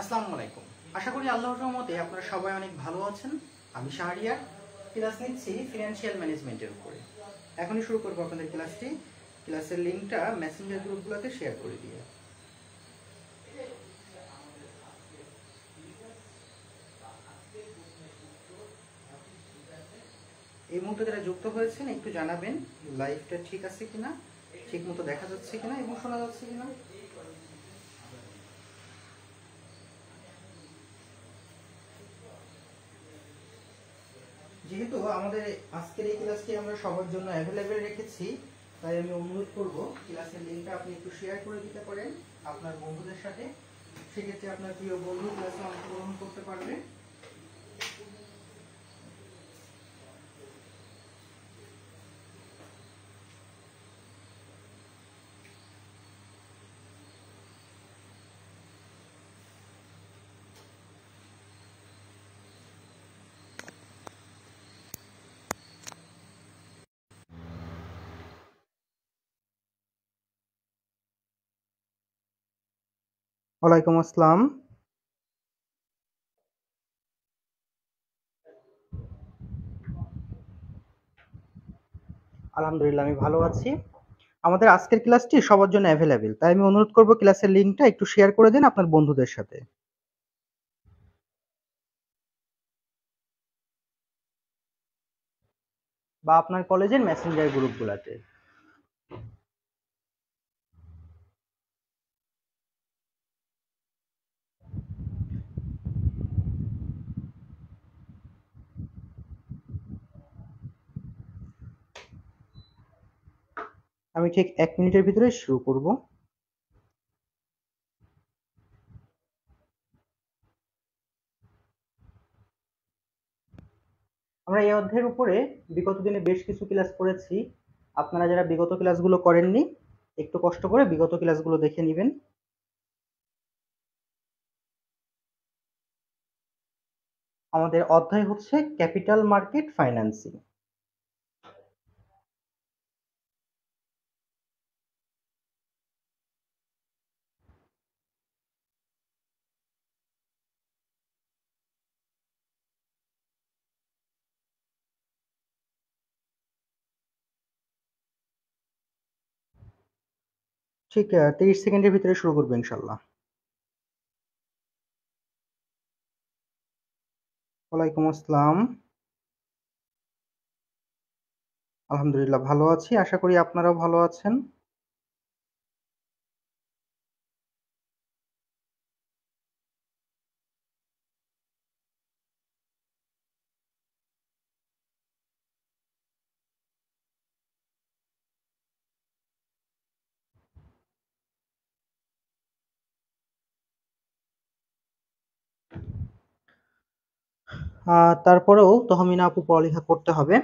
আসসালামু আলাইকুম। আশা করি আল্লাহর রহমতে আপনারা সবাই অনেক ভালো আছেন। আমি শাহরিয়ার ক্লাস নিচ্ছি ফিনান্সিয়াল ম্যানেজমেন্টের উপরে। এখনই শুরু করবো আপনাদের ক্লাসটি। ক্লাসের লিঙ্কটা মেসেঞ্জার গ্রুপগুলোতে শেয়ার করে দিয়ে। এই মুহূর্তে যারা যুক্ত হয়েছেন একটু জানাবেন লাইভটা ঠিক আছে কিনা, ঠিক মতো দেখা যাচ্ছে কিনা এবং শোনা যাচ্ছে কিনা। যেহেতু আমাদের আজকের এই ক্লাসটি আমরা সবার জন্য অ্যাভেলেবেল রেখেছি, তাই আমি অনুরোধ করব ক্লাসের লিঙ্কটা আপনি একটু শেয়ার করে দিতে পারেন আপনার বন্ধুদের সাথে। সেক্ষেত্রে আপনার প্রিয় বন্ধু ক্লাসে অংশগ্রহণ করতে পারবে। ওয়ালাইকুম আসসালাম। আলহামদুলিল্লাহ, আমি ভালো আছি। আমাদের আজকের ক্লাসটি সবার জন্য অ্যাভেলেবেল, তাই আমি অনুরোধ করব ক্লাসের লিঙ্কটা একটু শেয়ার করে দিন আপনার বন্ধুদের সাথে বা আপনার কলেজের মেসেঞ্জার গ্রুপগুলোতে। আমি ঠিক 1 মিনিটের ভিতরে শুরু করব। আমরা এই অধ্যায়ের উপরে বিগত দিনে বেশ কিছু ক্লাস করেছি। আপনারা যারা বিগত ক্লাসগুলো করেননি একটু কষ্ট করে বিগত ক্লাসগুলো দেখে নেবেন। আমাদের অধ্যায় হচ্ছে ক্যাপিটাল মার্কেট ফাইন্যান্সিং। ঠিক 30 সেকেন্ডের ভিতরে শুরু করবো ইনশাল্লাহ। ওয়ালাইকুম আসসালাম। আলহামদুলিল্লাহ ভালো আছি, আশা করি আপনারাও ভালো আছেন। তারপরেও তহমিনা আপু পড়ালেখা করতে হবে।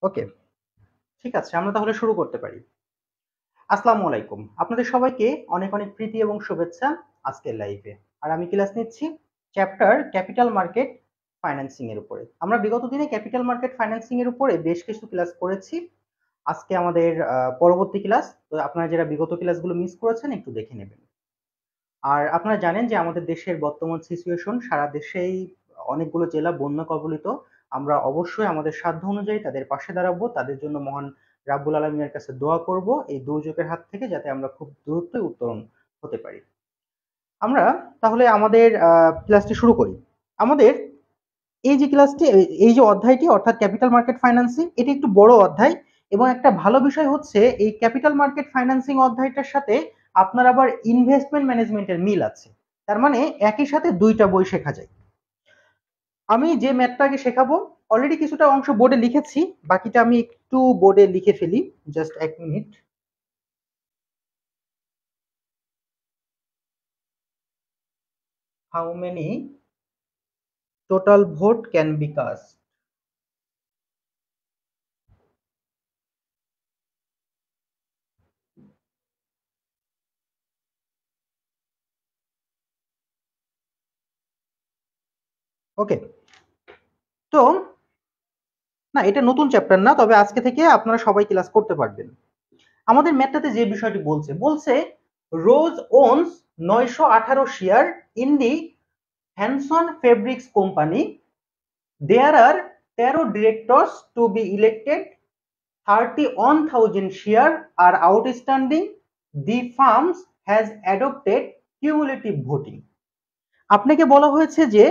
ওকে, ঠিক আছে, আমরা তাহলে শুরু করতে পারি। আসসালামু আলাইকুম, আপনাদের সবাইকে অনেক অনেক প্রীতি এবং শুভেচ্ছা আজকের লাইভে। আর আমি ক্লাস নিচ্ছি চ্যাপ্টার ক্যাপিটাল মার্কেট ফাইন্যান্সিং এর উপরে। আমরা বিগত দিনে ক্যাপিটাল মার্কেট ফাইন্যান্সিং এর উপরে বেশ কিছু ক্লাস করেছি। আজকে আমাদের পরবর্তী ক্লাস, তো আপনারা যারা বিগত ক্লাসগুলো মিস করেছেন একটু দেখে নেবেন। আর আপনারা জানেন যে আমাদের দেশের বর্তমান সিচুয়েশন, সারা দেশেই অনেকগুলো জেলা বন্যা কবলিত। আমরা অবশ্যই আমাদের সাধ্য অনুযায়ী তাদের পাশে দাঁড়াবো, তাদের জন্য মহান রাব্বুল আলামিনের কাছে দোয়া করব এই দুর্যোগের হাত থেকে যাতে আমরা খুব দ্রুতই উত্তরণ হতে পারি। আমরা তাহলে আমাদের ক্লাসটি শুরু করি। আমাদের এই যে ক্লাসটি, এই যে অধ্যায়টি অর্থাৎ ক্যাপিটাল মার্কেট ফাইন্যান্সিং, এটি একটু বড় অধ্যায়। এবং একটা ভালো বিষয় হচ্ছে এই ক্যাপিটাল মার্কেট ফাইন্যান্সিং অধ্যায়টার সাথে আপনার আবার ইনভেস্টমেন্ট ম্যানেজমেন্টের মিল আছে। তার মানে একই সাথে দুইটা বই শেখা যায়। আমি যে ম্যাথটা আগে শেখাবো, অলরেডি কিছুটা অংশ বোর্ডে লিখেছি, বাকিটা আমি একটু বোর্ডে লিখে ফেলি। Just 1 minute. How many total vote can be cast? Okay, তো না, এটা নতুন চ্যাপ্টার না, তবে আজকে থেকে আপনারা সবাই ক্লাস করতে পারবেন। আমাদের ম্যাথটাতে যে বিষয়টি বলছে Rose owns 918 share in the Hanson fabrics company. There are 13 directors to be elected, 31,000 share are outstanding. The firms has adopted cumulative voting. আপনাকে বলা হয়েছে যে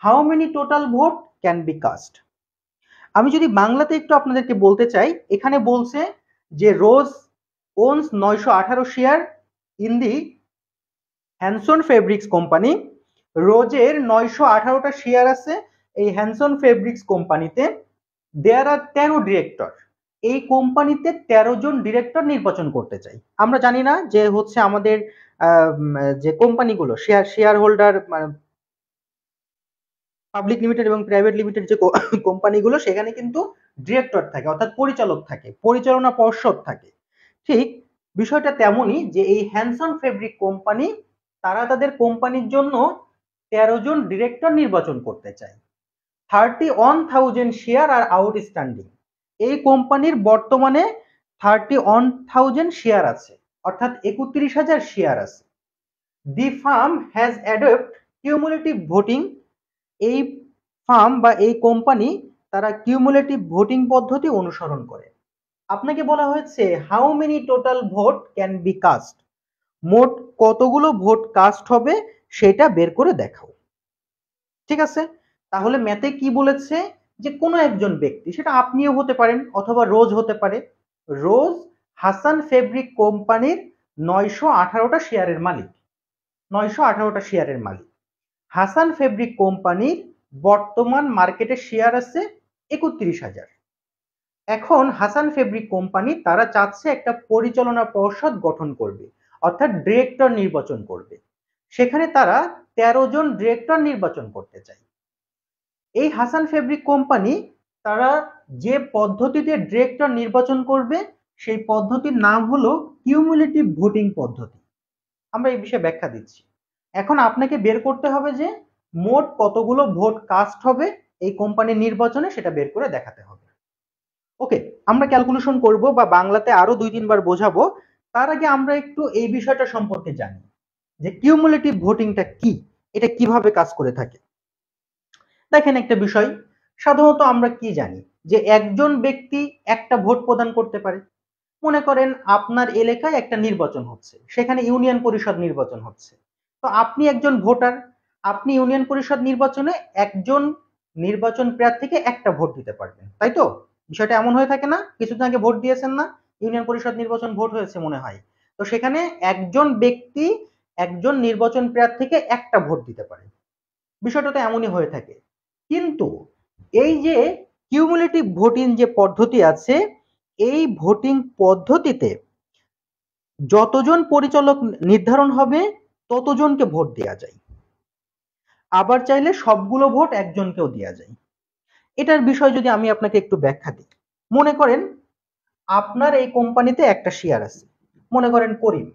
how many total vote can be cast. আমি যদি বাংলাতে একটু আপনাদেরকে বলতে চাই, এখানে বলছে যে Rose owns 918 share in the Hanson fabrics company. রোজের 918টা শেয়ার আছে এই Hanson fabrics company. There are 13 director, এই কোম্পানিতে 13 জন ডিরেক্টর নির্বাচন করতে চাই। আমরা জানি না যে হচ্ছে আমাদের যে কোম্পানিগুলো শেয়ার হোল্ডার পাবলিক লিমিটেড এবং প্রাইভেট লিমিটেড যে কোম্পানিগুলো, সেখানে কিন্তু ডিরেক্টর থাকে, অর্থাৎ পরিচালক থাকে, পরিচালনা পর্ষদ থাকে। ঠিক বিষয়টা তেমনই যে এই হ্যানসন ফেব্রিক কোম্পানি তারা তাদের কোম্পানির জন্য 13 জন ডিরেক্টর নির্বাচন করতে চায়। 31,000 শেয়ার আর আউটস্ট্যান্ডিং, এই কোম্পানির বর্তমানে 31,000 শেয়ার আছে, অর্থাৎ 31,000 শেয়ার আছে। দি farm has adopt cumulative voting, এই ফার্ম বা এই কোম্পানি তারা কিউমুলেটিভ ভোটিং পদ্ধতি অনুসরণ করে। আপনাকে বলা হয়েছে how many total vote can be cast, মোট কতগুলো ভোট কাস্ট হবে সেটা বের করে দেখাও। ঠিক আছে, তাহলে ম্যাথে কি বলেছে যে কোনো একজন ব্যক্তি, সেটা আপনিও হতে পারেন অথবা রোজ হতে পারে, রোজ হাসান ফেব্রিক কোম্পানির 918টা শেয়ারের মালিক, 918টা শেয়ারের মালিক। হাসান ফেব্রিক কোম্পানির বর্তমান মার্কেটে শেয়ার আছে 31,000। এখন হাসান ফেব্রিক কোম্পানি তারা চাচ্ছে একটা পরিচালনা পর্ষদ গঠন করবে, অর্থাৎ ডিরেক্টর নির্বাচন করবে। সেখানে তারা 13 জন ডিরেক্টর নির্বাচন করতে চায়। এই হাসান ফেব্রিক কোম্পানি তারা যে পদ্ধতিতে ডিরেক্টর নির্বাচন করবে সেই পদ্ধতির নাম হলো কিউমুলেটিভ ভোটিং পদ্ধতি। আমরা এই বিষয়ে ব্যাখ্যা দিচ্ছি। এখন আপনাকে বের করতে হবে যে মোট কতগুলো ভোট কাস্ট হবে এই কোম্পানির নির্বাচনে, সেটা বের করে দেখাতে হবে। ওকে, আমরা ক্যালকুলেশন করব বা বাংলাতে আরো 2-3 বার বোঝাবো। তার আগে আমরা একটু এই বিষয়টা সম্পর্কে জানি যে কিউমুলেটিভ ভোটিংটা কি, এটা কিভাবে কাজ করে থাকে। দেখেন একটা বিষয়, সাধারণত আমরা কি জানি যে একজন ব্যক্তি একটা ভোট প্রদান করতে পারে। মনে করেন আপনার এলাকায় একটা নির্বাচন হচ্ছে, সেখানে ইউনিয়ন পরিষদ নির্বাচন হচ্ছে, তো আপনি একজন ভোটার, আপনি ইউনিয়ন পরিষদ নির্বাচনে একজন নির্বাচন প্রার্থীকে একটা ভোট দিতে পারবেন, তাই তো? বিষয়টা এমন হয়ে থাকে না? কিছুদিন আগে ভোট দিয়েছেন না, ইউনিয়ন পরিষদ নির্বাচন ভোট হয়েছে মনে হয়, তো সেখানে একজন ব্যক্তি একজন নির্বাচন প্রার্থীকে একটা ভোট দিতে পারে। বিষয়টা তো এমনই হয়ে থাকে। কিন্তু এই যে কিউমুলেটিভ ভোটিং যে পদ্ধতি আছে, এই ভোটিং পদ্ধতিতে যতজন পরিচালক নির্ধারণ হবে ততজনকে ভোট দেওয়া যায়, আবার চাইলে সবগুলো ভোট একজনকেও দেওয়া যায়। এটার বিষয় যদি আমি আপনাকে একটু ব্যাখ্যা দিই, মনে করেন আপনার এই কোম্পানিতে একটা শেয়ার আছে, মনে করেন করিম,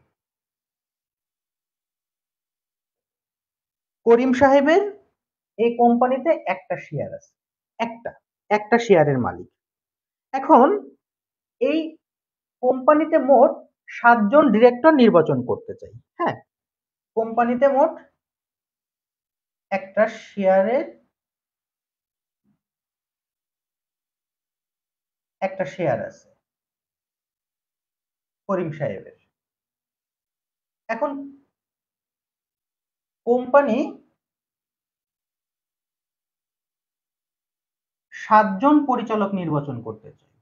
করিম সাহেবের এই কোম্পানিতে একটা শেয়ার আছে, একটা একটা শেয়ারের মালিক। এখন এই কোম্পানিতে মোট 7 জন ডিরেক্টর নির্বাচন করতে চাই। হ্যাঁ, কোম্পানিতে মোট একটা শেয়ারের একটা শেয়ার আছে করিম সাহেবের। এখন কোম্পানি 7 জন পরিচালক নির্বাচন করতে চায়।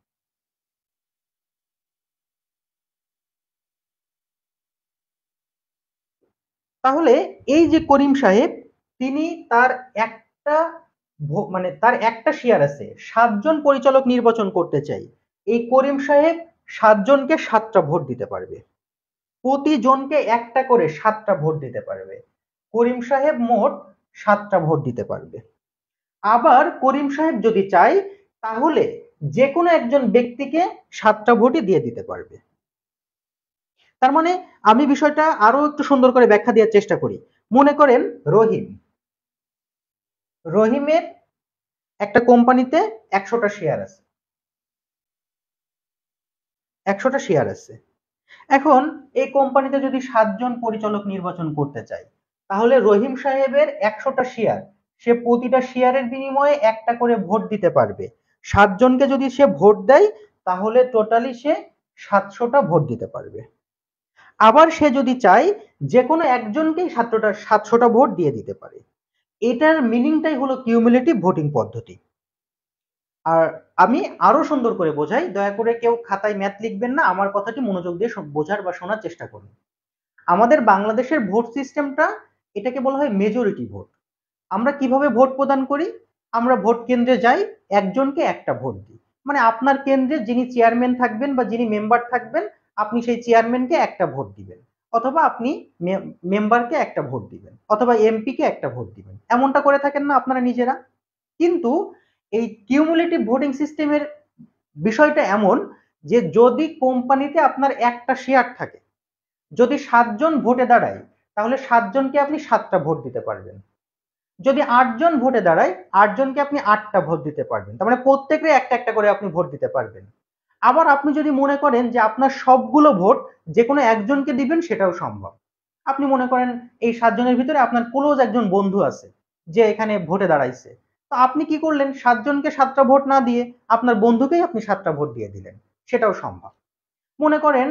তাহলে এই যে করিম সাহেব, তিনি তার একটা মানে তার একটা শেয়ার আছে, 7 জন পরিচালক নির্বাচন করতে চাই। এই করিম সাহেব 7 জনকে 7টা ভোট দিতে পারবে, প্রতিজনকে একটা করে 7টা ভোট দিতে পারবে। করিম সাহেব মোট 7টা ভোট দিতে পারবে। আবার করিম সাহেব যদি চায় তাহলে যে কোনো একজন ব্যক্তিকে 7টা ভোটই দিয়ে দিতে পারবে। তার মানে আমি বিষয়টা আরো একটু সুন্দর করে ব্যাখ্যা দেওয়ার চেষ্টা করি। মনে করেন রহিম, রহিমের একটা কোম্পানিতে 100টা শেয়ার আছে, 100টা শেয়ার আছে। এখন এই কোম্পানিতে যদি 7জন পরিচালক নির্বাচন করতে চায়, তাহলে রহিম সাহেবের 100টা শেয়ার, সে প্রতিটা শেয়ারের বিনিময়ে একটা করে ভোট দিতে পারবে। 7জনকে যদি সে ভোট দেয়, তাহলে টোটালি সে 700টা ভোট দিতে পারবে। আবার সে যদি চায় যে কোনো একজনকেই 700টা ভোট দিয়ে দিতে পারে। এটার মিনিংটাই হলো কিউমুলেটিভ ভোটিং পদ্ধতি। আর আমি আরো সুন্দর করে বোঝাই, দয়া করে কেউ খাতায় ম্যাথ লিখবেন না, আমার কথাটি মনোযোগ দিয়ে বোঝার বা শোনার চেষ্টা করুন। আমাদের বাংলাদেশের ভোট সিস্টেমটা, এটাকে বলা হয় মেজরিটি ভোট। আমরা কিভাবে ভোট প্রদান করি? আমরা ভোট কেন্দ্রে যাই, একজনকে একটা ভোট দিই। মানে আপনার কেন্দ্রে যিনি চেয়ারম্যান থাকবেন বা যিনি মেম্বার থাকবেন, আপনি সেই চেয়ারম্যানকে একটা ভোট দিবেন, অথবা আপনি মেম্বারকে একটা ভোট দিবেন, অথবা এমপি কে একটা ভোট দিবেন। এমনটা করে থাকেন না আপনারা নিজেরা? কিন্তু এই কিউমুলেটিভ ভোটিং সিস্টেমের বিষয়টা এমন যে যদি কোম্পানিতে আপনার একটা শেয়ার থাকে, যদি 7জন ভোটে দাঁড়ায়, তাহলে 7জনকে আপনি 7টা ভোট দিতে পারবেন। যদি 8জন ভোটে দাঁড়ায়, 8জনকে আপনি 8টা ভোট দিতে পারবেন। তার মানে প্রত্যেকে একটা একটা করে আপনি ভোট দিতে পারবেন। আবার আপনি যদি মনে করেন যে আপনার সবগুলো ভোট যে কোনো একজনকে দিবেন, সেটাও সম্ভব। আপনি মনে করেন এই 7জনের ভিতরে আপনার ক্লোজ একজন বন্ধু আছে যে এখানে ভোটে দাঁড়াইছে, তো আপনি কি করলেন, 7জনকে 7টা ভোট না দিয়ে আপনার বন্ধুকেই আপনি 7টা ভোট দিয়ে দিলেন, সেটাও সম্ভব। মনে করেন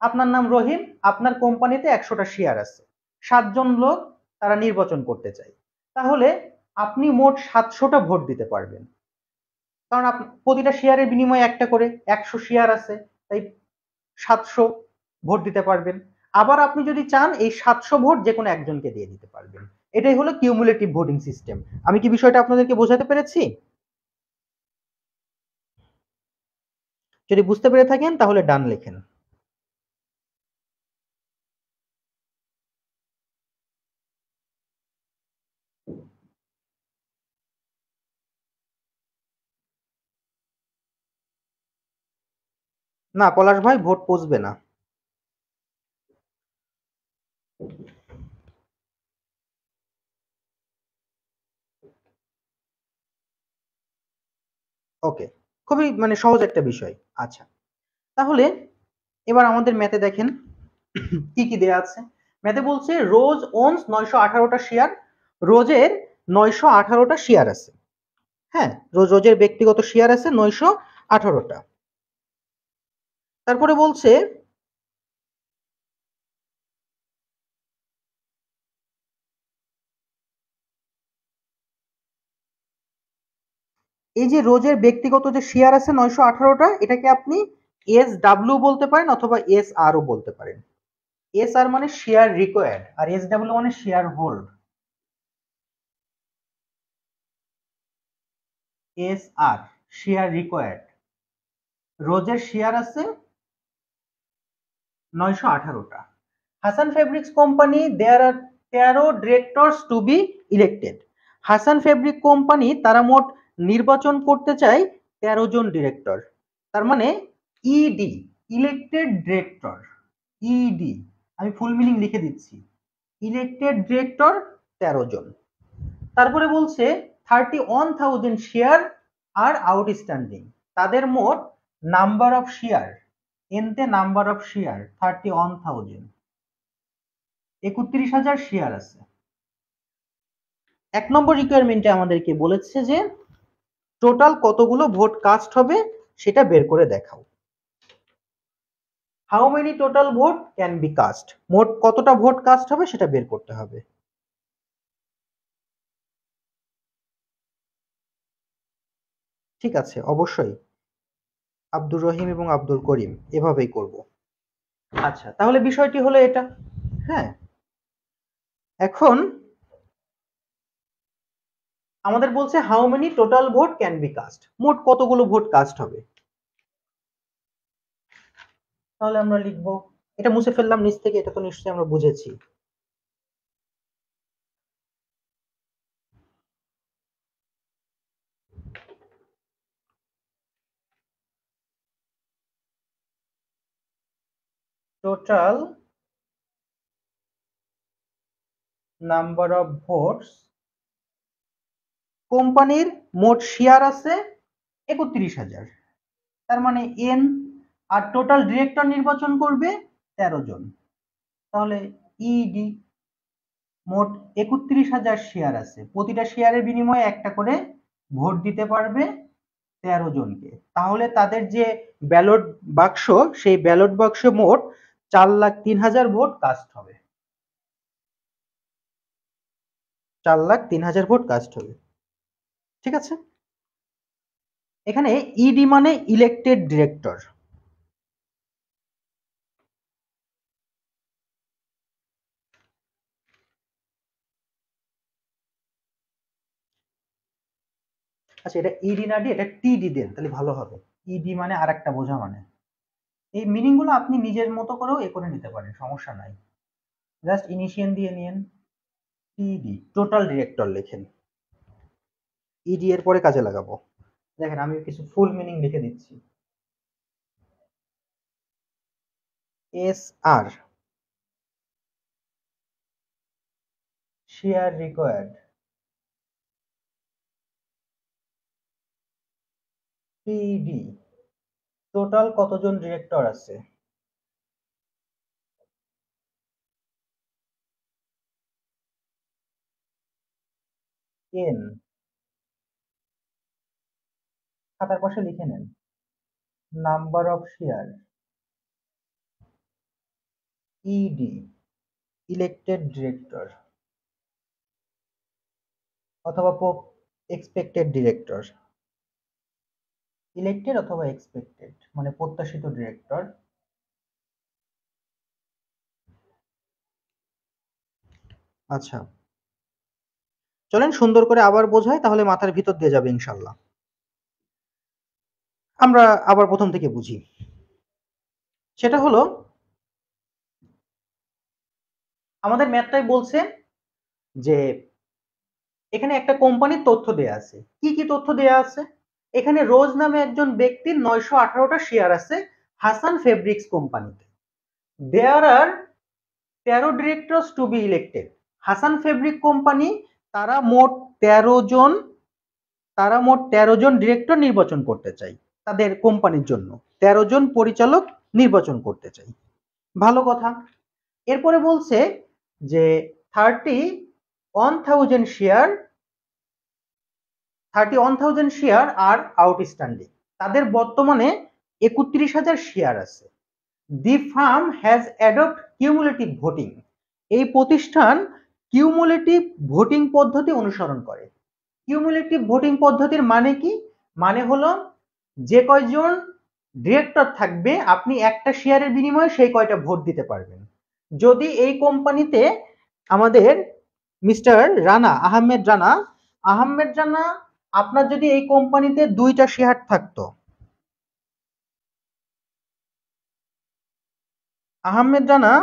আপনার নাম রহিম, আপনার কোম্পানিতে 100টা শেয়ার আছে, 7জন লোক তারা নির্বাচন করতে চায়, তাহলে আপনি মোট 700টা ভোট দিতে পারবেন। কারণ প্রতিটা শেয়ারের বিনিময়ে একটা করে, 100 শেয়ার আছে, তাই 700 ভোট দিতে পারবেন। আবার আপনি যদি চান, এই 700 ভোট যে কোনো একজনকে দিয়ে দিতে পারবেন। এটাই হলো কিউমুলেটিভ ভোটিং সিস্টেম। আমি কি বিষয়টা আপনাদেরকে বোঝাতে পেরেছি? যদি বুঝতে পেরে থাকেন তাহলে ডান লেখেন। না পলাশ ভাই, ভোট পচবে না। ওকে, খুবই মানে সহজ একটা বিষয়। আচ্ছা, তাহলে এবার আমাদের ম্যাথে দেখেন কি কি দেয়া আছে। ম্যাথে বলছে রোজ ওনস 918টা শেয়ার। রোজের 918টা শেয়ার আছে। হ্যাঁ, রোজের ব্যক্তিগত শেয়ার আছে 918টা। তারপরে বলছে এই যে রোজের ব্যক্তিগত যে শেয়ার আছে 918টা, এটাকে আপনি এস ডাব্লিউ বলতে পারেন অথবা এস আর ও বলতে পারেন। এস আর মানে শেয়ার রিকোয়ার্ড, আর এস ডাব্লিউ মানে share hold. S R share required. রোজের শেয়ার আছে 918টা। Hanson fabrics company, there are 13 directors to be elected. Hasan fabric company তারা মোট নির্বাচন করতে চায় 13 জন ডিরেক্টর। তার মানে ইডি, ইলেক্টেড ডিরেক্টর, ইডি, আমি ফুল মিনিং লিখে দিচ্ছি, ইলেক্টেড ডিরেক্টর 13 জন। তারপরে বলছে 31,000 শেয়ার আর আউটস্ট্যান্ডিং। তাদের মোট নাম্বার অফ শেয়ার, এনতে নাম্বার অফ শেয়ার 31,000, 31,000 শেয়ার আছে। 1 নম্বর রিকোয়ারমেন্টে আমাদেরকে বলেছে যে টোটাল কতগুলো ভোট কাস্ট হবে সেটা বের করে দেখাও। How many total vote can be cast, মোট কতটা ভোট কাস্ট হবে সেটা বের করতে হবে। ঠিক আছে, অবশ্যই আব্দুর রহিম এবং আব্দুল করিম এভাবেই করব। আচ্ছা, তাহলে বিষয়টি হলো এটা। হ্যাঁ, এখন আমাদের বলছে how many total vote can be cast, মোট কতগুলো ভোট কাস্ট হবে। তাহলে আমরা লিখবো, এটা মুছে ফেললাম নিচ থেকে, এটা তো নিশ্চয়ই আমরা বুঝেছি। টোটাল নাম্বার অফ ভোটস কোম্পানির মোট শেয়ার আছে ৩১,০০০, তার মানে এন, আর টোটাল ডিরেক্টর নির্বাচন করবে ১৩ জন। তাহলে ইডি মোট ৩১,০০০ শেয়ার আছে, প্রতিটা শেয়ারের বিনিময়ে একটা করে ভোট দিতে পারবে ১৩ জনকে। তাহলে তাদের যে ব্যালট বাক্স, সেই ব্যালট বাক্সে মোট ৪,০৩,০০০ ভোট কাস্ট হবে। ৪,০৩,০০০ ভোট কাস্ট হবে। ঠিক আছে, এখানে ইডি মানে ইলেক্টেড ডিরেক্টর। আচ্ছা, এটা ইডি না দিয়ে এটা টিডি দেন তাহলে ভালো হবে। ইডি মানে আর একটা বোঝা মানে। এই মিনিং গুলো আপনি নিজের মতো করেও এ করে নিতে পারেন, সমস্যা নাই। জাস্ট ইনিশিয়াল দিয়ে নিন, টিডি টোটাল ডিরেক্টর লেখেন, ইডি এর পরে কাজে লাগাবো। দেখেন আমি কিছু ফুল মিনিং লিখে দিচ্ছি। S R share required, TD total কতজন ডিরেক্টর আছে, এন খাতার পাশে লিখে নেন, number of share, ED elected director অথবা এক্সপেক্টেড ডিরেক্টর, ইলেক্টেড অথবা এক্সপেক্টেড মানে প্রত্যাশিত ডিরেক্টর। আচ্ছা, চলেন সুন্দর করে আবার বোঝাই, তাহলে মাথার ভিতর দিয়ে যাবে ইনশাল্লাহ। আমরা আবার প্রথম থেকে বুঝি। সেটা হলো, আমাদের ম্যাথটাই বলছে যে এখানে একটা কোম্পানির তথ্য দেয়া আছে। কি কি তথ্য দেয়া আছে? এখানে রোজ নামে একজন ব্যক্তির ৯১৮টা শেয়ার আছে Hasan fabrics company. There are ১৩ directors to be elected. Hasan fabric company তারা মোট ১৩ জন ডিরেক্টর নির্বাচন করতে চাই তাদের কোম্পানির জন্য। ১৩ জন পরিচালক নির্বাচন করতে চাই, ভালো কথা। এরপরে বলছে যে 31,000 শেয়ার আর আউটস্ট্যান্ডিং, তাদের বর্তমানে ৩১,০০০ শেয়ার আছে। দি farm has adopt cumulative voting, এই প্রতিষ্ঠান কিউমুলেটিভ ভোটিং পদ্ধতি অনুসরণ করে। কিউমুলেটিভ ভোটিং পদ্ধতির মানে কি? মানে হলো যে কয়জন ডিরেক্টর থাকবে আপনি একটা শেয়ারের বিনিময়ে সেই কয়টা ভোট দিতে পারবেন। যদি এই কোম্পানিতে আমাদের মিস্টার আহমেদ রানা আপনার যদি এই কোম্পানিতে 2টা শেয়ার থাকতো, আহমেদ রানা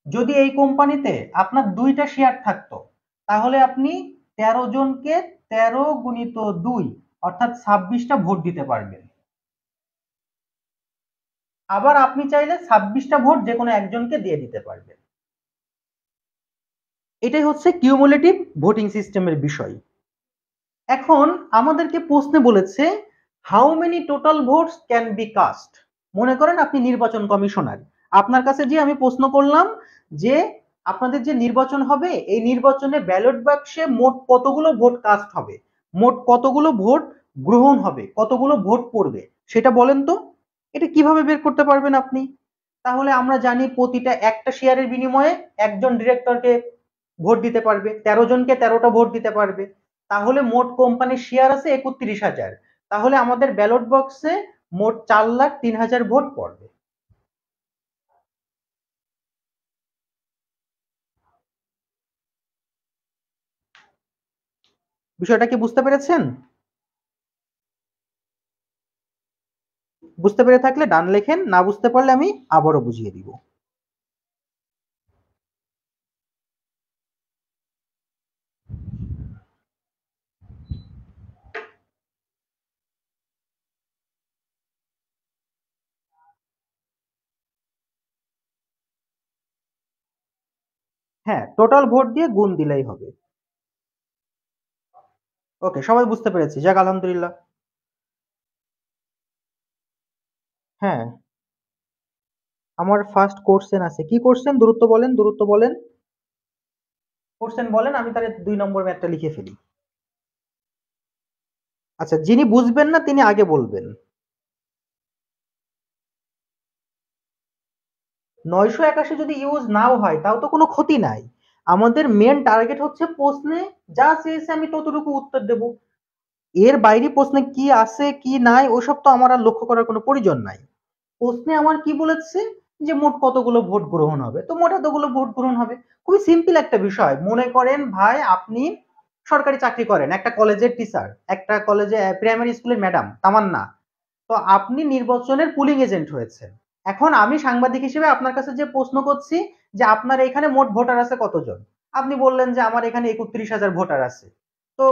যদি এই কোম্পানিতে আপনার 2টা শেয়ার থাকতো, তাহলে আপনি ১৩ জনকে ১৩ গুণিত 2 অর্থাৎ 26টা ভোট দিতে পারবেন। আবার আপনি চাইলে 26টা ভোট যে কোনো একজনকে দিয়ে দিতে পারবেন। এটাই হচ্ছে কিউমুলেটিভ ভোটিং সিস্টেমের বিষয়। এখন আমাদেরকে প্রশ্নে বলেছে how many total votes can be cast. মনে করেন আপনি নির্বাচন কমিশনার, আপনার কাছে যে আমি প্রশ্ন করলাম যে আপনাদের যে নির্বাচন হবে এই নির্বাচনে ব্যালট বাক্সে মোট কতগুলো ভোট কাস্ট হবে, মোট কতগুলো ভোট গ্রহণ হবে, কতগুলো ভোট পড়বে সেটা বলেন তো। এটা কিভাবে বের করতে পারবেন আপনি? তাহলে আমরা জানি প্রতিটা একটা শেয়ারের বিনিময়ে একজন ডিরেক্টরকে ভোট দিতে পারবে, ১৩ জনকে ১৩টা ভোট দিতে পারবে। তাহলে মোট কোম্পানির শেয়ার আছে ৩১,০০০, তাহলে আমাদের ব্যালট বক্সে মোট ৪,০৩,০০০ ভোট পড়বে। বিষয়টা কি বুঝতে পেরেছেন? বুঝতে পেরে থাকলে ডান লেখেন, না বুঝতে পারলে আমি আবারও বুঝিয়ে দিব। হ্যাঁ, টোটাল ভোট দিয়ে গুণ দিলেই হবে। ওকে, সবাই বুঝতে পেরেছি, যাক আলহামদুলিল্লাহ। হ্যাঁ, আমার ফার্স্ট কোশ্চেন আছে। কি কোশ্চেন? দূরত্ব বলেন, দূরত্ব বলেন। কোশ্চেন বলেন, আমি তাহলে 2 নম্বর ম্যাথটা লিখে ফেলি। আচ্ছা, যিনি বুঝবেন না তিনি আগে বলবেন। 981 যদি ইউজ নাও হয় তাও তো কোনো ক্ষতি নাই। আমাদের মেন টার্গেট হচ্ছে প্রশ্নে যা চেয়েছে আমি ততটুকু উত্তর দেব। এর বাইরে প্রশ্নে কি আছে কি নাই ওসব তো আমার আর লক্ষ্য করার কোনো প্রয়োজন নাই। প্রশ্নে আমার কি বলেছে যে মোট কতগুলো ভোট গ্রহণ হবে, তো মোট এতগুলো ভোট গ্রহণ হবে। খুবই সিম্পল একটা বিষয়। মনে করেন ভাই আপনি সরকারি চাকরি করেন, একটা কলেজের টিচার, একটা কলেজে প্রাইমারি স্কুলের ম্যাডাম তামান্না। তো আপনি নির্বাচনের পুলিং এজেন্ট হয়েছেন। এখন আমি সাংবাদিক হিসেবে আপনার কাছে যে প্রশ্ন করছি যে আপনার এখানে মোট ভোটার আছে কতজন, আপনি বললেন যে আমার এখানে 31,000 ভোটার আছে। তো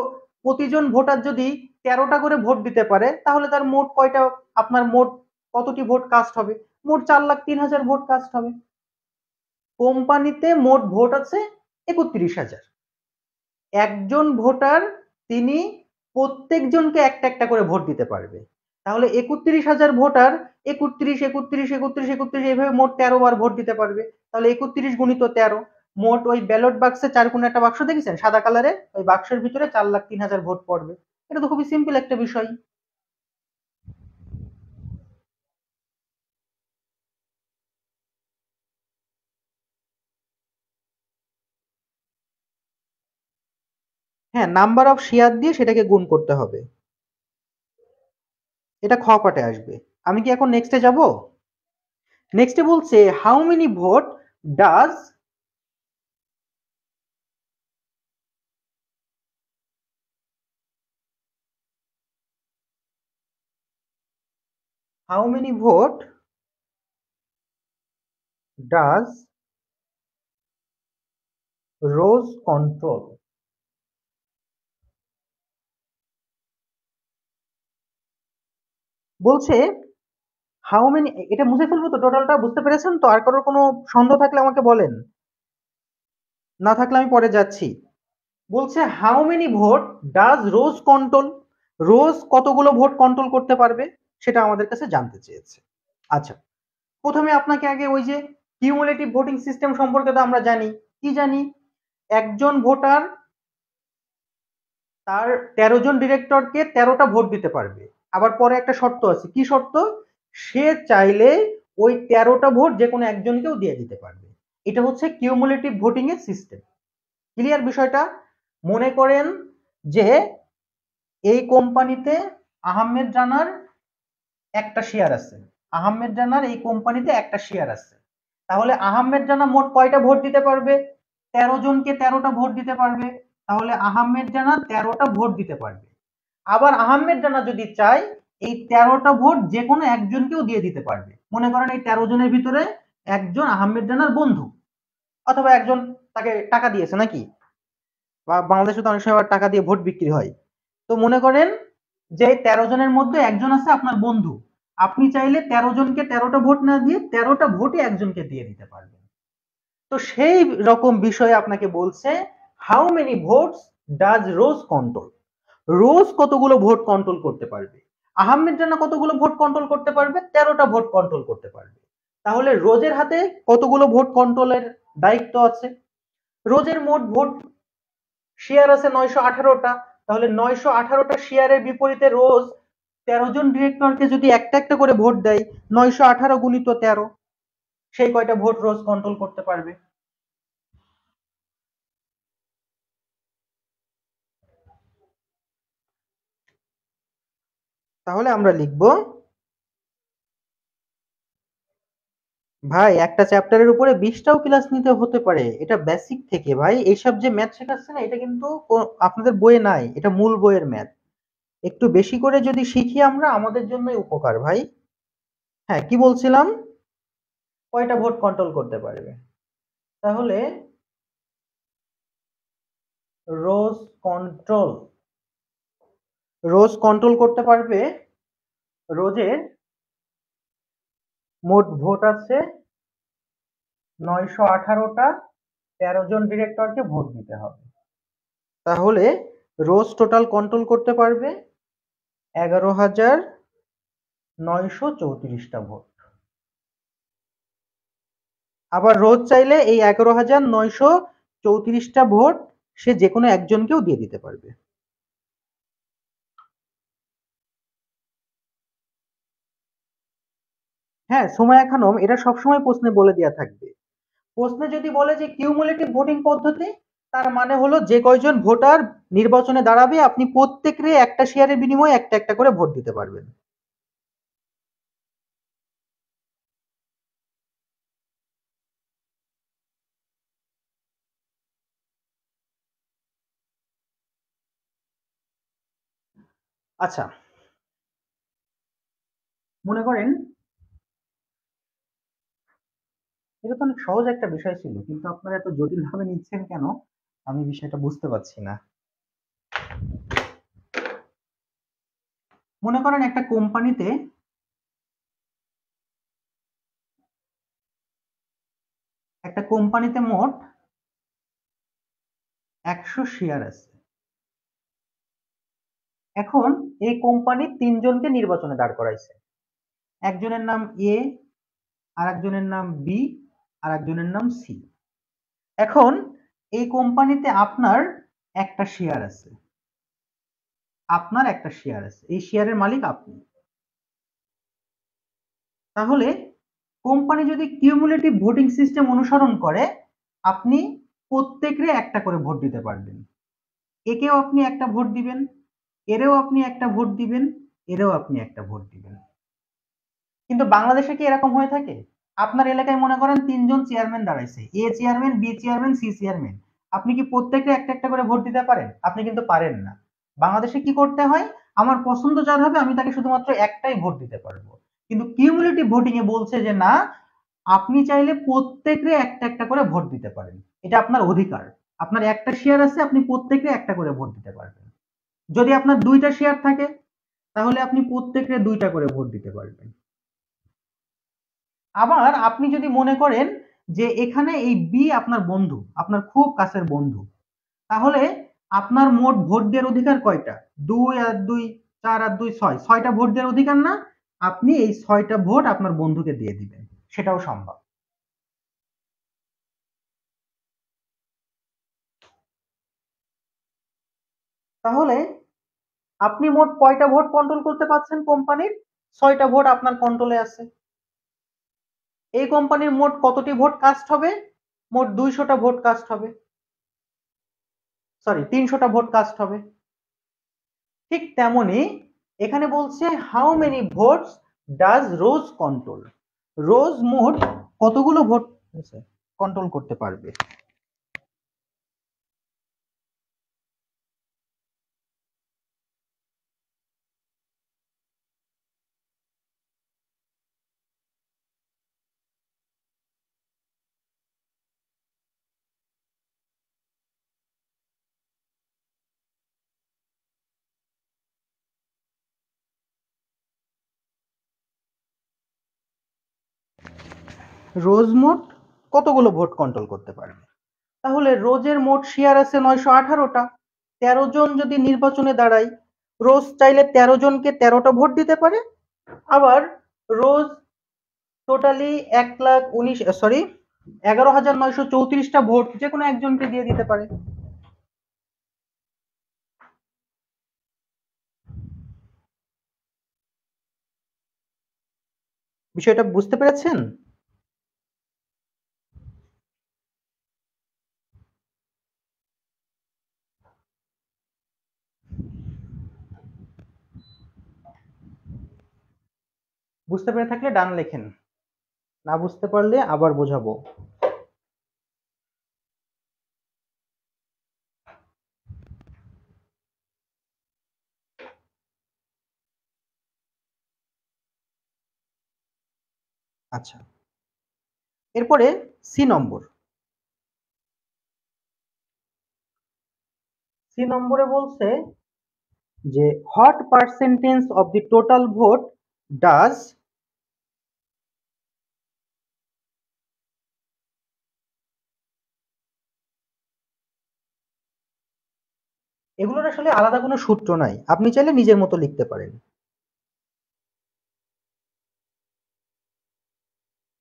প্রতিজন ভোটার যদি 13টা করে ভোট দিতে পারে তাহলে তার মোট কয়টা, আপনার মোট কতটি ভোট কাস্ট হবে? মোট 4,03,000 ভোট কাস্ট হবে। কোম্পানিতে মোট ভোট আছে 31,000। একজন ভোটার তিনি প্রত্যেকজনকে একটা একটা করে ভোট দিতে পারবে। তাহলে 31,000 ভোটার 31, 31, 31, 31 এইভাবে মোট 13 বার ভোট দিতে পারবে। তাহলে 31 গুণিত 13, মোট ওই ব্যালট বাক্সে 4 কোণে একটা বাক্স দেখেছেন সাদা কালারের, ওই বাক্সের ভিতরে 4,03,000 ভোট পড়বে। এটা তো খুবই সিম্পল একটা বিষয়। হ্যাঁ, নাম্বার অফ শেয়ার দিয়ে সেটাকে গুণ করতে হবে। এটা খ পাটে আসবে। আমি কি এখন নেক্সটে যাব? নেক্সটে বলছে how many vote does how many vote does Rose control. বলছে হাউ মেনি, এটা মুছে ফেলবো তো টোটালটা, বুঝতে পেরেছেন তো? আর কারোর কোনো সন্দেহ থাকলে আমাকে বলেন, না থাকলে আমি পরে যাচ্ছি। বলছে how many vote does Rose control. Rose কতগুলো ভোট কন্ট্রোল করতে পারবে সেটা আমাদের কাছে জানতে চেয়েছে। আচ্ছা, প্রথমে আপনাকে আগে ওই যে কিউমুলেটিভ ভোটিং সিস্টেম সম্পর্কে তো আমরা জানি। কি জানি? একজন ভোটার তার 13 জন ডিরেক্টরকে 13টা ভোট দিতে পারবে। আবার পরে একটা শর্ত আছে। কি শর্ত? সে চাইলে ওই 13টা ভোট যে কোনো একজনকেও দিয়ে দিতে পারবে। এটা হচ্ছে কিউমুলেটিভ ভোটিং এর সিস্টেম। ক্লিয়ার বিষয়টা? মনে করেন যে এই কোম্পানিতে আহমেদ রানার একটা শেয়ার আছে। আহমেদ রানার এই কোম্পানিতে একটা শেয়ার আছে। তাহলে আহমেদ রানা মোট কয়টা ভোট দিতে পারবে? 13 জনকে 13টা ভোট দিতে পারবে। তাহলে আহমেদ রানা 13টা ভোট দিতে পারবে। আবার আহমেদ রানা যদি চায় এই 13টা ভোট যে কোনো একজনকেও দিয়ে দিতে পারবে। মনে করেন এই 13 জনের ভিতরে একজন আহমেদ রানার বন্ধু, অথবা একজন তাকে টাকা দিয়েছে নাকি, বা বাংলাদেশে তো অনেক সময় আবার টাকা দিয়ে ভোট বিক্রি হয়। তো মনে করেন যে 13 জনের মধ্যে একজন আছে আপনার বন্ধু। আপনি চাইলে 13 জনকে 13টা ভোট না দিয়ে 13টা ভোটই একজনকে দিয়ে দিতে পারবেন। তো সেই রকম বিষয়ে আপনাকে বলছে how many votes does Rose control. Rose কতগুলো ভোট কন্ট্রোল করতে পারবে? আহমেদ রানা কতগুলো ভোট কন্ট্রোল করতে পারবে? 13টা ভোট কন্ট্রোল করতে পারবে। তাহলে রোজের হাতে কতগুলো ভোট কন্ট্রোলের দায়িত্ব আছে? রোজের মোট ভোট শেয়ার আছে 918টা। তাহলে 918টা শেয়ারের বিপরীতে রোজ 13 জন ডিরেক্টরকে যদি একটা একটা করে ভোট দেয়, 918 গুণিত 13, সেই কয়টা ভোট রোজ কন্ট্রোল করতে পারবে? তাহলে আমরা লিখব, ভাই একটা চ্যাপ্টারের উপরে 20টাও ক্লাস নিতে হতে পারে, এটা বেসিক থেকে। ভাই এইসব যে ম্যাথ শেখাচ্ছে না এটা কিন্তু আপনাদের বইয়ে নাই, এটা মূল বইয়ের ম্যাথ। একটু বেশি করে যদি শিখি আমরা আমাদের জন্যই উপকার ভাই। হ্যাঁ, কি বলছিলাম? কয়টা ভোট কন্ট্রোল করতে পারবে? তাহলে রোজ কন্ট্রোল, রোজ কন্ট্রোল করতে পারবে, রোজের মোট ভোট আছে 918টা, 13 জন ডিরেক্টরকে ভোট দিতে হবে। তাহলে রোজ টোটাল কন্ট্রোল করতে পারবে 11,934টা ভোট। আবার রোজ চাইলে এই 11,934টা ভোট সে যে কোনো একজনকেও দিয়ে দিতে পারবে। হ্যাঁ, সুমাইয়া খানম, এটা সবসময় প্রশ্নে বলে দেওয়া থাকবে। প্রশ্নে যদি বলে যে কিউমুলেটিভ ভোটিং পদ্ধতি, তার মানে হলো যে কয়জন ভোটার নির্বাচনে দাঁড়াবে আপনি প্রত্যেকের একটা শেয়ারের বিনিময়ে একটা একটা করে ভোট দিতে পারবেন। আচ্ছা, মনে করেন এটা তো অনেক সহজ একটা বিষয় ছিল, কিন্তু আপনারা এত জটিল ভাবে নিচ্ছেন কেন আমি বিষয়টা বুঝতে পারছি না। মনে করেন একটা কোম্পানিতে মোট 100 শেয়ার আছে। এখন এই কোম্পানি তিনজনকে নির্বাচনে দাঁড় করাইছে। একজনের নাম এ, আর একজনের নাম বি, আর একজনের নাম সি। এখন এই কোম্পানিতে আপনার একটা শেয়ার আছে, এই শেয়ারের মালিক আপনি। তাহলে কোম্পানি যদি কিউমুলেটিভ ভোটিং সিস্টেম অনুসরণ করে, আপনি প্রত্যেকে একটা করে ভোট দিতে পারবেন। একেও আপনি একটা ভোট দিবেন, এরেও আপনি একটা ভোট দিবেন, এরেও আপনি একটা ভোট দিবেন। কিন্তু বাংলাদেশে কি এরকম হয়ে থাকে? আপনার এলাকায় মনে করেন তিনজন চেয়ারম্যান দাঁড়াইছে, A chairman, B chairman, C chairman. আপনি কি প্রত্যেকে একটা একটা করে ভোট দিতে পারেন? আপনি কিন্তু পারেন না। বাংলাদেশে কি করতে হয়? আমার পছন্দ যার হবে আমি তাকে শুধুমাত্র একটাই ভোট দিতে পারবো। কিন্তু কিউমুলেটিভ ভোটিং এ বলছে যে না, আপনি চাইলে প্রত্যেকে একটা একটা করে ভোট দিতে পারেন। এটা আপনার অধিকার। আপনার একটা শেয়ার আছে, আপনি প্রত্যেকে একটা করে ভোট দিতে পারবেন। যদি আপনার দুইটা শেয়ার থাকে, তাহলে আপনি প্রত্যেকে দুইটা করে ভোট দিতে পারবেন। আবার আপনি যদি মনে করেন যে এখানে এই বি আপনার বন্ধু, আপনার খুব কাছের বন্ধু, তাহলে আপনার মোট ভোট দেওয়ার অধিকার কয়টা? 2 আর 2, 4 আর 2, 6, 6টা ভোট দেওয়ার অধিকার না? আপনি এই 6টা ভোট আপনার বন্ধুকে দিয়ে দিবেন, সেটাও সম্ভব। তাহলে আপনি মোট কয়টা ভোট কন্ট্রোল করতে পারছেন কোম্পানির? 6টা ভোট আপনার কন্ট্রোলে আছে। এই কোম্পানির মোট কতটি ভোট কাস্ট হবে? মোট 200টা ভোট কাস্ট হবে, সরি 300টা ভোট কাস্ট হবে। ঠিক তেমনি এখানে বলছে how many votes does Rose control. Rose মোট কতগুলো ভোট কন্ট্রোল করতে পারবে? রোজ মোট কতগুলো ভোট কন্ট্রোল করতে পারবে? তাহলে রোজের মোট শেয়ার আছে 918টা। 13 জন যদি নির্বাচনে দাঁড়ায়, রোজ চাইলে 13 জনকে 13টা ভোট দিতে পারে। আবার রোজ টোটালি 11,934টা ভোট যে কোনো একজনকে দিয়ে দিতে পারে। বিষয়টা বুঝতে পেরেছেন? বুঝতে পেরে থাকলে ডান লেখেন, না বুঝতে পারলে আবার বোঝাবো। আচ্ছা, এরপরে সি নম্বর। সি নম্বরে বলছে যে what percentage of the total vote does এগুলোর আসলে আলাদা কোনো সূত্র নাই, আপনি চাইলে নিজের মতো লিখতে পারেন।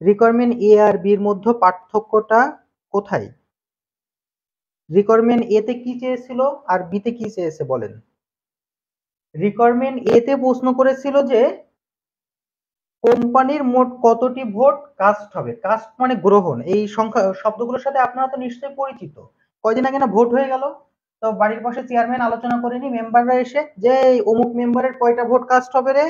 রিকোয়ারমেন্ট এ আর বির মধ্যে পার্থক্যটা কোথায়? রিকোয়ারমেন্ট এ তে কি চেয়েছিল আর বি তে কি চেয়েছে বলেন? রিকোয়ারমেন্ট এ তে প্রশ্ন করেছিল যে কোম্পানির মোট কতটি ভোট কাস্ট হবে। কাস্ট মানে গ্রহণ। এই সংখ্যা শব্দগুলোর সাথে আপনারা তো নিশ্চয়ই পরিচিত। কয়দিন আগে না ভোট হয়ে গেল, তো বাড়ির পাশে চেয়ারম্যান আলোচনা করেনি মেম্বাররা এসে যে এই অমুক মেম্বারের কয়টা ভোট কাস্ট হবে রে,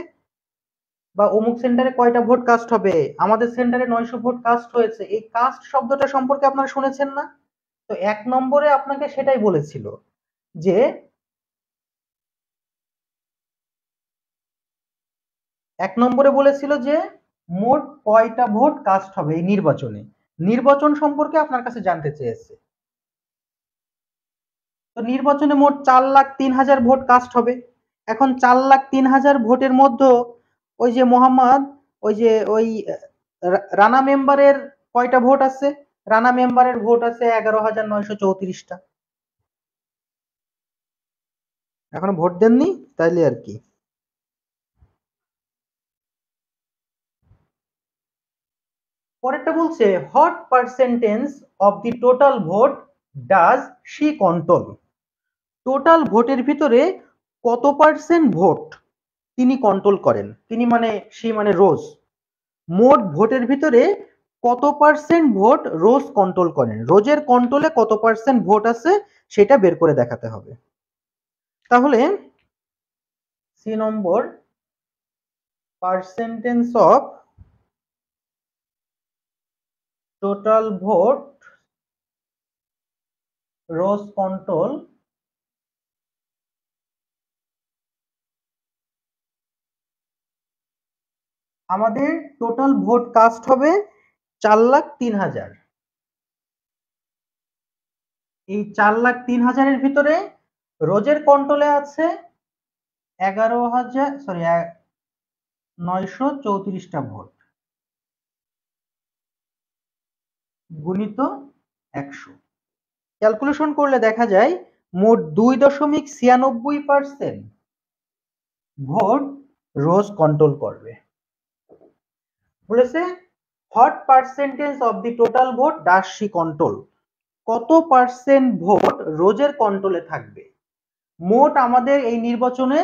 বা অমুক সেন্টারে কয়টা ভোট কাস্ট হবে, আমাদের সেন্টারে 900 ভোট কাস্ট হয়েছে। এই কাস্ট শব্দটা সম্পর্কে আপনারা শুনেছেন না? তো 1 নম্বরে আপনাকে সেটাই বলেছিল যে 1 নম্বরে বলেছিল যে মোট কয়টা ভোট কাস্ট হবে এই নির্বাচনে। নির্বাচন সম্পর্কে আপনার কাছে জানতে চেয়েছে। তো নির্বাচনে মোট 4,03,000 ভোট কাস্ট হবে। এখন 4,03,000 ভোটের মধ্যে ওই যে মোহাম্মদ, ওই যে ওই রানা মেম্বারের কয়টা ভোট আছে? রানা মেম্বারের ভোট আছে 11,934টা। এখনো ভোট দেননি, তাইলে আর কি। পরেরটা বলছে what percentage of the total vote does she control. Total ভোটের ভিতরে কত পার্সেন্ট ভোট তিনি কন্ট্রোল করেন? তিনি মানে শি মানে রোজ। মোট ভোটের ভিতরে কত পার্সেন্ট ভোট রোজ কন্ট্রোল করেন? রোজের কন্ট্রোলে কত পার্সেন্ট ভোট আছে সেটা বের করে দেখাতে হবে। তাহলে C number, percentage of total vote রোজ কন্ট্রোল। আমাদের টোটাল ভোট কাস্ট হবে 4,03,000। এই 4,03,000-এর ভিতরে রোজের কন্ট্রোলে আছে 934টা ভোট গুণিত 100। ক্যালকুলেশন করলে দেখা যায় মোট 2.96% ভোট রোজ কন্ট্রোল করবে। বলেছে what percentage of the total vote does she control. কত পার্সেন্ট ভোট রোজের কন্ট্রোলে থাকবে। মোট আমাদের এই নির্বাচনে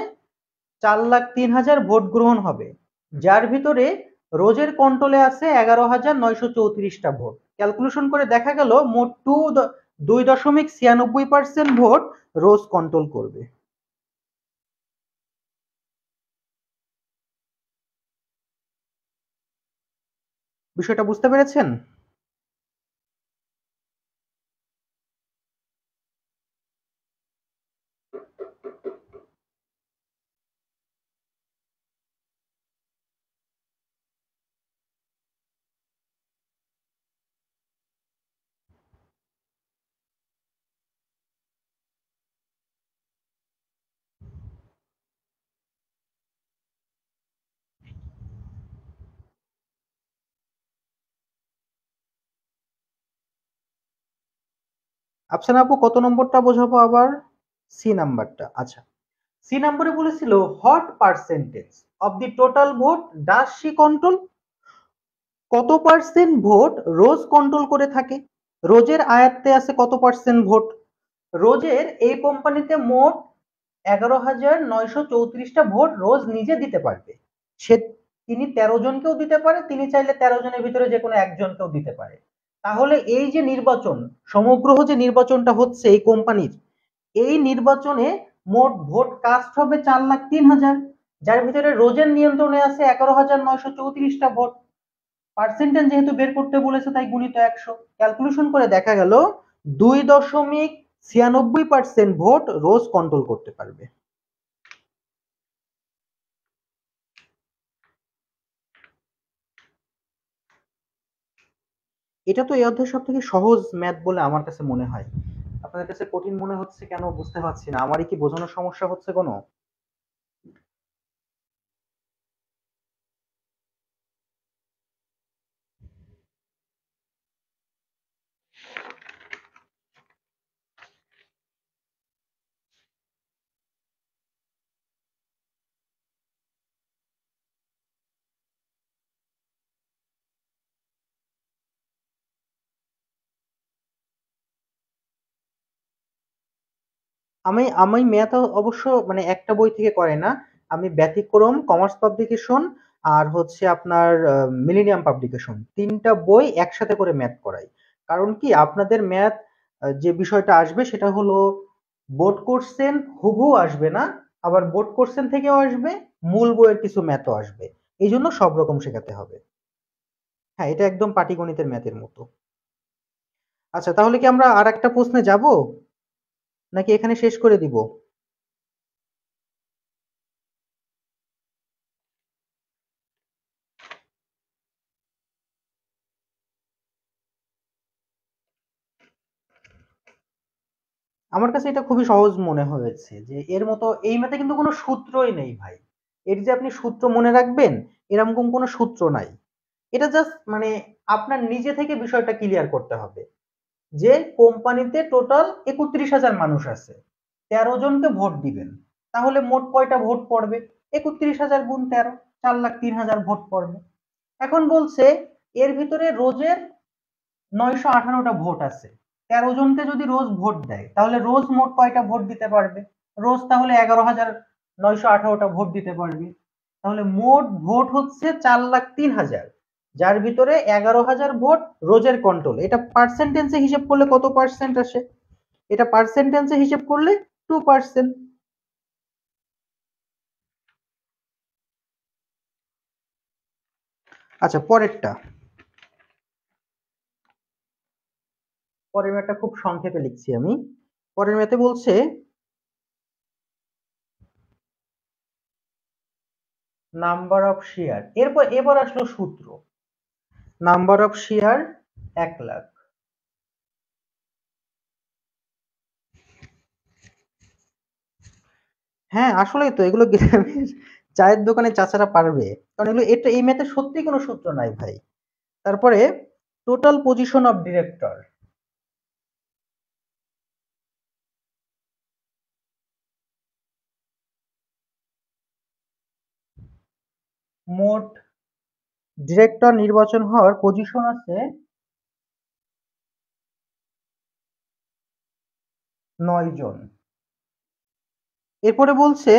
4,03,000 ভোট গ্রহণ হবে, যার ভিতরে রোজের কন্ট্রোলে আছে 11,934টা ভোট। ক্যালকুলেশন করে দেখা গেল মোট 2.96% ভোট রোজ কন্ট্রোল করবে। বিষয়টা বুঝতে পেরেছেন? আফসানা আপু, কত নম্বরটা বোঝাবো আবার? সি নাম্বারটা। আচ্ছা, সি নম্বরে বলেছিল what percentage of the total vote does she control. কত পার্সেন্ট ভোট রোজ কন্ট্রোল করে থাকে। রোজের আয়ত্তে আছে কত পার্সেন্ট ভোট। রোজের এই কোম্পানিতে মোট 11,934টা ভোট রোজ নিজে দিতে পারবে। সে তিনি 13 জনকেও দিতে পারে, তিনি চাইলে 13 জনের ভিতরে যে কোনো একজনকেও দিতে পারে। তাহলে এই যে নির্বাচন, সমগ্র যে নির্বাচনটা হচ্ছে এই কোম্পানির, এই নির্বাচনে মোট ভোট কাস্ট হবে 4,03,000, যার ভিতরে রোজের নিয়ন্ত্রণে আছে 11,934টা ভোট। পার্সেন্টেজ যেহেতু বের করতে বলেছে তাই গুণিত 100। ক্যালকুলেশন করে দেখা গেল 2.96% ভোট রোজ কন্ট্রোল করতে পারবে। এটা তো এই অধ্যায়ের সব থেকে সহজ ম্যাথ বলে আমার কাছে মনে হয়। আপনাদের কাছে কঠিন মনে হচ্ছে কেন বুঝতে পারছি না। আমারই কি বোঝানোর সমস্যা হচ্ছে কোনো? আমি আমি ম্যাথ অবশ্য মানে একটা বই থেকে করে না। আমি ব্যতিক্রম, কমার্স পাবলিকেশন আর হচ্ছে আপনার মিলেনিয়াম পাবলিকেশন ৩ টা বই একসাথে করে ম্যাথ করাই। কারণ কি আপনাদের ম্যাথ যে বিষয়টা আসবে সেটা হলো বোর্ড কোশ্চেন হুবহু আসবে না, আবার বোর্ড কোশ্চেন থেকেও আসবে, মূল বইয়ের কিছু ম্যাথও আসবে। এইজন্য সব রকম শেখাতে হবে। হ্যাঁ, এটা একদম পাটিগণিতের ম্যাথের মতো। আচ্ছা, তাহলে কি আমরা আরেকটা প্রশ্নে যাব? নাকি এখানে শেষ করে দিব? আমার কাছে এটা খুবই সহজ মনে হয়েছে যে এর মতো এই ম্যাথে কিন্তু কোনো সূত্রই নেই ভাই। এর যে আপনি সূত্র মনে রাখবেন এরকম কোনো সূত্র নাই। এটা জাস্ট মানে আপনার নিজে থেকে বিষয়টা ক্লিয়ার করতে হবে যে কোম্পানিতে টোটাল ৩১,০০০ মানুষ আছে, ১৩ জনকে ভোট দিবেন, তাহলে মোট কয়টা ভোট পড়বে? ৩১,০০০ গুণ ১৩, ৪,০৩,০০০ ভোট পড়বে। এখন বলছে এর ভিতরে রোজের ৯১৮টা ভোট আছে। ১৩ জনকে যদি রোজ ভোট দেয় তাহলে রোজ মোট কয়টা ভোট দিতে পারবে? রোজ তাহলে ১১,৯১৮টা ভোট দিতে পারবে। তাহলে মোট ভোট হচ্ছে ৪,০৩,০০০, যার ভিতরে ১১,০০০ ভোট রোজের কন্ট্রোল। এটা পার্সেন্টেজে হিসেব করলে কত পার্সেন্ট আসে? এটা পার্সেন্টেজে হিসেব করলে 2%। আচ্ছা, পরেরটা। পরের ম্যাথটা খুব সংক্ষেপে লিখছি আমি। পরের ম্যাথে বলছে নাম্বার অফ শেয়ার, এবার আসলো সূত্র। Number of share ১,০০,০০০। হ্যাঁ, আসলেই তো এগুলো গ্রামের চায়ের দোকানে চাচারা পারবে। কারণ এগুলো এই ম্যাথে সত্যি কোনো সূত্র নাই ভাই। তারপরে টোটাল পজিশন অফ ডিরেক্টর, মোট ডিরেক্টর নির্বাচন হওয়ার পজিশন আছে ৯ জন। এরপরে বলছে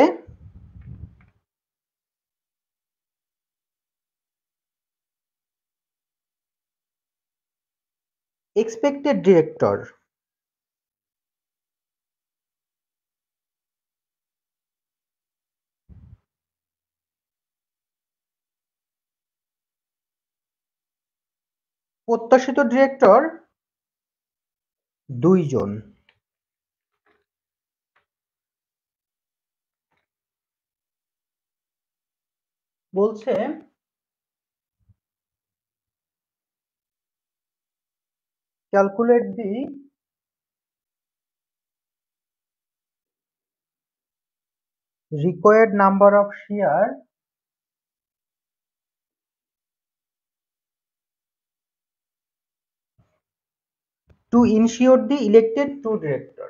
এক্সপেক্টেড ডিরেক্টর, প্রত্যাশিত ডিরেক্টর ২ জন। বলছে calculate the required number of share to ensure the elected to director.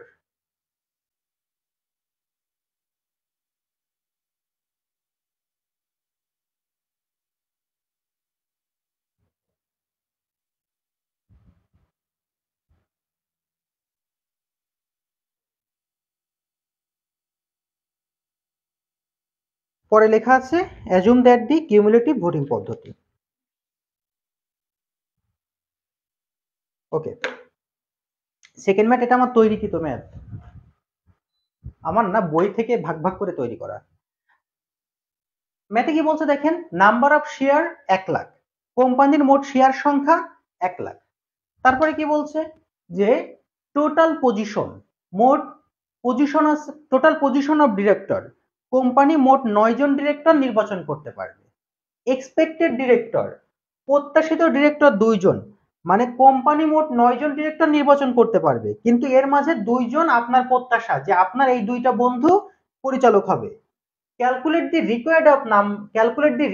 পরে লেখা আছে assume that the cumulative voting পদ্ধতি। ওকে, সেকেন্ড ম্যাথ, এটা আমার তৈরিকৃত ম্যাথ, আমার না বই থেকে ভাগ ভাগ করে তৈরি করা। ম্যাথে কি বলছে দেখেন, নাম্বার অফ শেয়ার ১,০০,০০০, কোম্পানির মোট শেয়ার সংখ্যা ১,০০,০০০। তারপরে কি বলছে যে টোটাল পজিশন, মোট পজিশন আছে, total position of director, company মোট ৯ জন ডিরেক্টর নির্বাচন করতে পারবে। এক্সপেক্টেড ডিরেক্টর, প্রত্যাশিত ডিরেক্টর ২ জন, মানে কোম্পানি মোট ৯ জন ডিরেক্টর নির্বাচন করতে পারবে, কিন্তু এর মাঝে ২ জন আপনার প্রত্যাশা যে আপনার এই ২টা বন্ধু পরিচালক হবে। Calculate the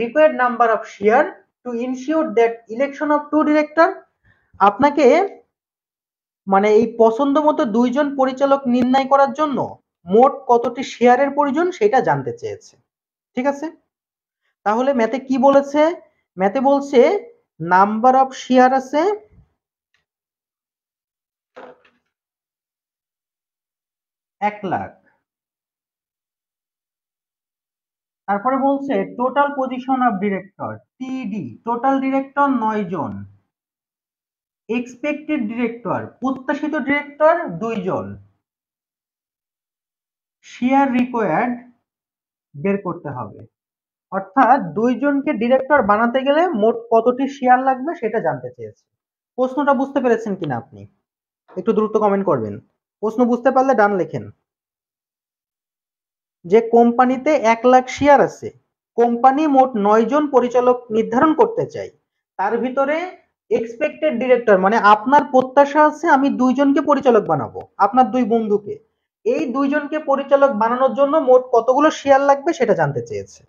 required number of share to ensure that election of two director. আপনাকে মানে এই পছন্দ মতো ২ জন পরিচালক নির্ণয় করার জন্য মোট কতটি শেয়ারের প্রয়োজন সেটা জানতে চেয়েছে। ঠিক আছে, তাহলে ম্যাথে কি বলেছে? ম্যাথে বলছে নাম্বার অফ শেয়ার আছে 1 লাখ। তারপরে বলছে টোটাল পজিশন অফ ডিরেক্টর টিডি, টোটাল ডিরেক্টর 9 জন, এক্সপেক্টেড ডিরেক্টর প্রত্যাশিত ডিরেক্টর 2 জন, শেয়ার রিকোয়ার্ড বের করতে হবে। অর্থাৎ 2 জনকে ডিরেক্টর বানাতে গেলে মোট কতটি শেয়ার লাগবে সেটা জানতে চেয়েছে। প্রশ্নটা বুঝতে পেরেছেন কিনা আপনি? একটু দ্রুত কমেন্ট করবেন। প্রশ্ন বুঝতে পারলে ডান লেখেন। যে কোম্পানিতে 1 লাখ শেয়ার আছে, কোম্পানি মোট 9 জন পরিচালক নির্ধারণ করতে চাই, তার ভিতরে এক্সপেক্টেড ডিরেক্টর মানে আপনার প্রত্যাশা আছে আমি 2 জনকে পরিচালক বানাবো, আপনার 2 বন্ধুকে। এই 2 জনকে পরিচালক বানানোর জন্য মোট কতগুলো শেয়ার লাগবে সেটা জানতে চেয়েছে।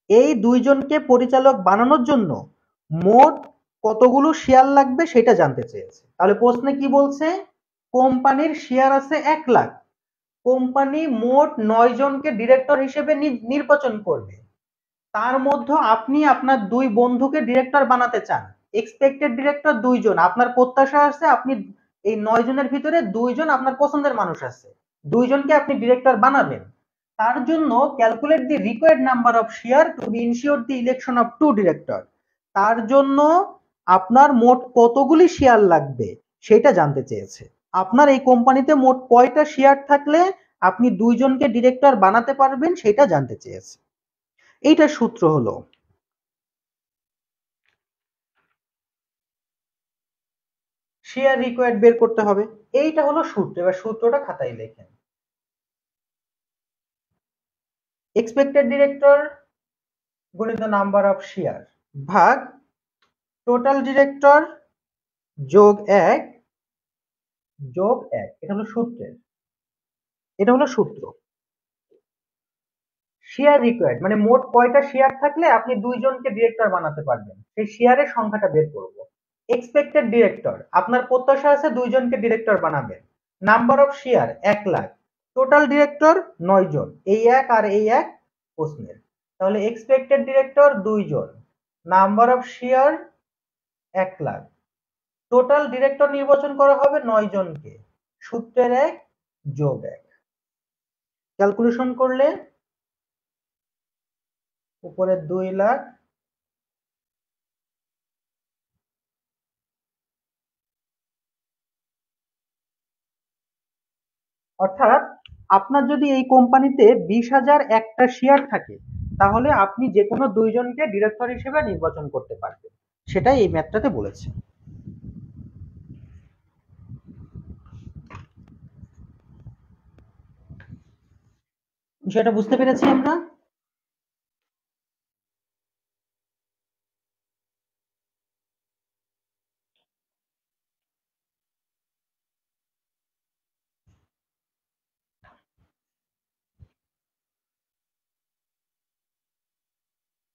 এই 2 জনকে পরিচালক বানানোর জন্য মোট কতগুলো শেয়ার লাগবে সেটা জানতে চেয়েছে। তাহলে প্রশ্নে কি বলছে? কোম্পানির শেয়ার আছে 1 লাখ, কোম্পানি মোট 9 জনকে ডিরেক্টর হিসেবে নির্বাচন করবে, তার মধ্যে আপনি আপনার 2 বন্ধুকে ডিরেক্টর বানাতে চান। এক্সপেক্টেড ডিরেক্টর 2 জন, আপনার প্রত্যাশা আছে আপনি এই 9 জনের ভিতরে 2 জন আপনার পছন্দের মানুষ আছে, 2 জনকে আপনি ডিরেক্টর বানাবেন। তার জন্য calculate the required number of share to be ensure the election of 2 director. তার জন্য আপনার মোট কতগুলি শেয়ার লাগবে সেটা জানতে চেয়েছে। আপনার এই কোম্পানিতে মোট কয়টা শেয়ার থাকলে আপনি 2 জনকে ডিরেক্টর বানাতে পারবেন সেটা জানতে চেয়েছে। এইটার সূত্র হলো শেয়ার রিকোয়ার্ড বের করতে হবে। এইটা হলো সূত্র। এবার সূত্রটা খাতায় লেখেন। এক্সপেক্টেড ডিরেক্টর গুণিত নাম্বার অফ শেয়ার ভাগ টোটাল ডিরেক্টর যোগ 1 যোগ 1। এটা হলো সূত্রের, এটা হলো সূত্র। শেয়ার রিকোয়ার্ড মানে মোট কয়টা শেয়ার থাকলে আপনি 2 জনকে ডিরেক্টর বানাতে পারবেন সেই শেয়ারের সংখ্যাটা বের করব। এক্সপেক্টেড ডিরেক্টর আপনার প্রত্যাশা আছে 2 জনকে ডিরেক্টর বানাবেন, number of share 1 lakh, total director 9 জন, এই 1 আর এই 1 প্রশ্নের। তাহলে এক্সপেক্টেড ডিরেক্টর 2 জন, number of share 1 lakh, total director নির্বাচন করা হবে 9 জনকে, সূত্রের 1 যোগ 1। ক্যালকুলেশন করলে উপরে 2 লাখ অর্থাৎ আপনার যদি এই কোম্পানিতে 20,000 একটা শেয়ার থাকে তাহলে আপনি যে কোনো 2 জনকে ডিরেক্টর হিসেবে নির্বাচন করতে পারবেন, সেটাই এই ম্যাথটাতে বলেছে। বিষয়টা বুঝতে পেরেছি আমরা?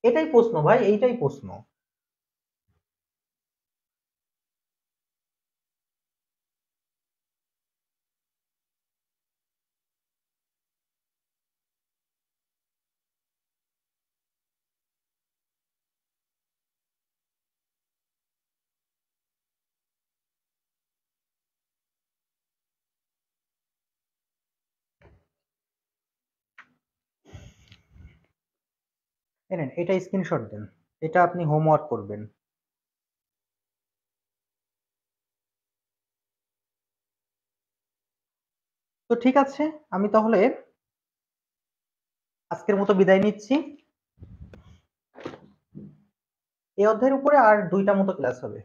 এটাই প্রশ্ন ভাই, এইটাই প্রশ্ন। নেন এটা স্ক্রিনশট দেন, এটা আপনি হোমওয়ার্ক করবেন। তো ঠিক আছে, আমি তাহলে আজকের মতো বিদায় নিচ্ছি। এই অধ্যায়ের উপরে আর 2টা মতো ক্লাস হবে।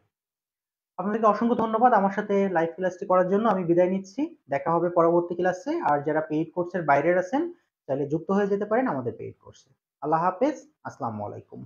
আপনাদেরকে অসংখ্য ধন্যবাদ আমার সাথে লাইভ ক্লাসটি করার জন্য। আমি বিদায় নিচ্ছি, দেখা হবে পরবর্তী ক্লাসে। আর যারা পেইড কোর্সের বাইরের আছেন তাহলে যুক্ত হয়ে যেতে পারেন আমাদের পেইড কোর্সে। আল্লাহ হাফেজ, আসসালামু আলাইকুম।